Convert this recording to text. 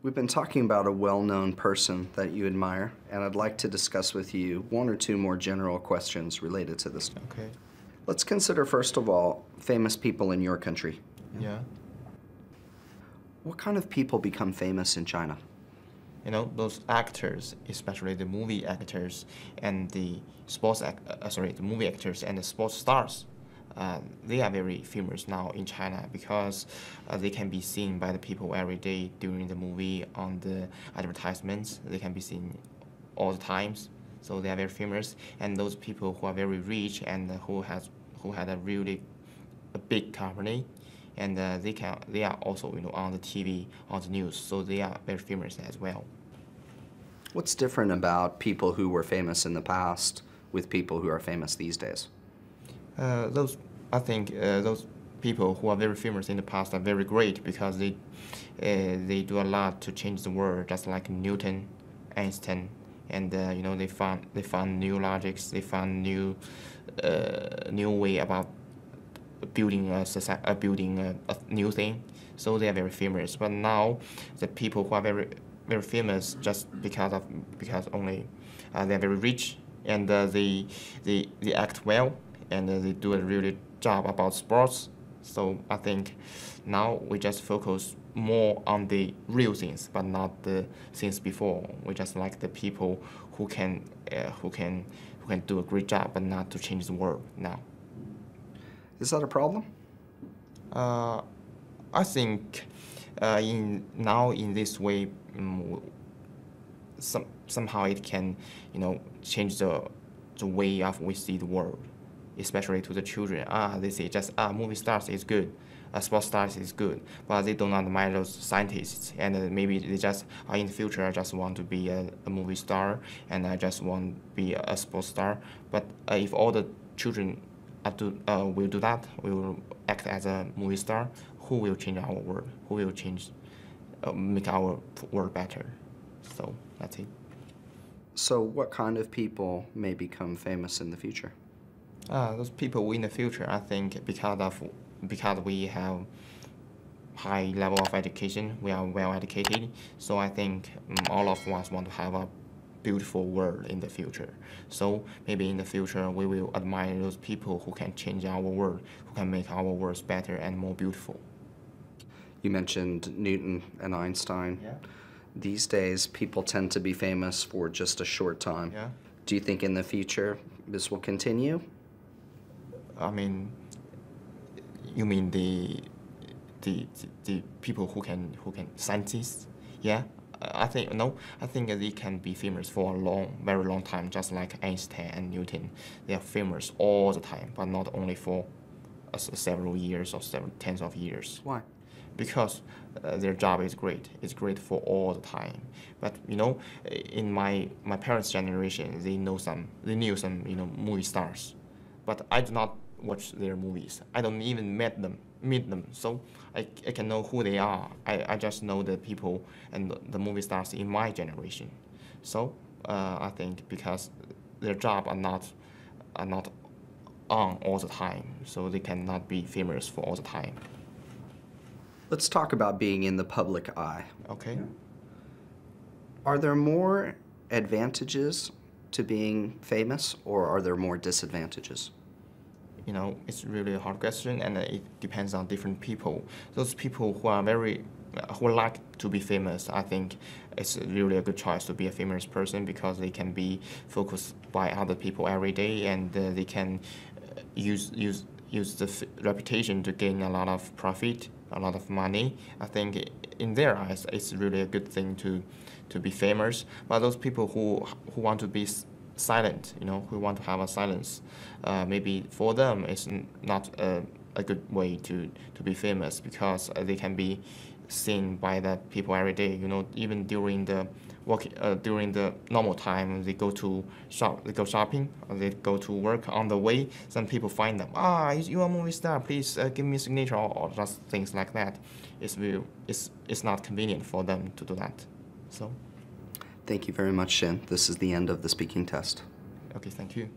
We've been talking about a well-known person that you admire, and I'd like to discuss with you one or two more general questions related to this. Okay. Let's consider, first of all, famous people in your country. Yeah. What kind of people become famous in China? You know, those actors, especially the movie actors and the the movie actors and the sports stars, they are very famous now in China because they can be seen by the people every day during the movie, on the advertisements. They can be seen all the times, so they are very famous. And those people who are very rich and who had a really big company, and they are also on the TV, on the news, so they are very famous as well. What's different about people who were famous in the past with people who are famous these days? I think those people who are very famous in the past are very great because they do a lot to change the world, just like Newton, Einstein, and they found new logics, they found new way about building a new thing. So they are very famous. But now the people who are very very famous just because only they are very rich, and they act well, and they do a really job about sports. So I think now we just focus more on the real things, but not the things before. We just like the people who can do a great job, but not to change the world now. Is that a problem? I think in this way, somehow it can change the way of we see the world, especially to the children. They say just movie stars is good, sports stars is good, but they don't admire those scientists, and maybe they just in the future I just want to be a movie star, and I just want to be a sports star. But if all the children will do that, we will act as a movie star, who will change our world? Who will make our world better? So that's it. So what kind of people may become famous in the future? Those people in the future, I think, because we have high level of education, we are well educated. So I think all of us want to have a beautiful world in the future. So maybe in the future we will admire those people who can change our world, who can make our worlds better and more beautiful. You mentioned Newton and Einstein. Yeah. These days, people tend to be famous for just a short time. Yeah. Do you think in the future this will continue? I mean, you mean the people who can scientists? Yeah. I think they can be famous for a very long time, just like Einstein and Newton. They are famous all the time, but not only for several years or several tens of years. Why? Because their job is great. It's great for all the time. But in my parents' generation, they knew some movie stars, but I do not watch their movies. I don't even meet them. So I can know who they are. I just know the people and the movie stars in my generation. So I think because their job are not on all the time, so they cannot be famous for all the time. Let's talk about being in the public eye. Okay. Are there more advantages to being famous, or are there more disadvantages? It's really a hard question, and it depends on different people. Those people who like to be famous, I think it's really a good choice to be a famous person because they can be focused by other people every day, and they can use the reputation to gain a lot of profit, a lot of money. I think in their eyes, it's really a good thing to be famous. But those people who want to be silent, who want to have a silence, maybe for them it's not a good way to be famous because they can be seen by the people every day. Even during the during the normal time, they go shopping, or they go to work. On the way, some people find them. You are a movie star. Please give me a signature, or just things like that. It's not convenient for them to do that. So. Thank you very much, Shin. This is the end of the speaking test. Okay, thank you.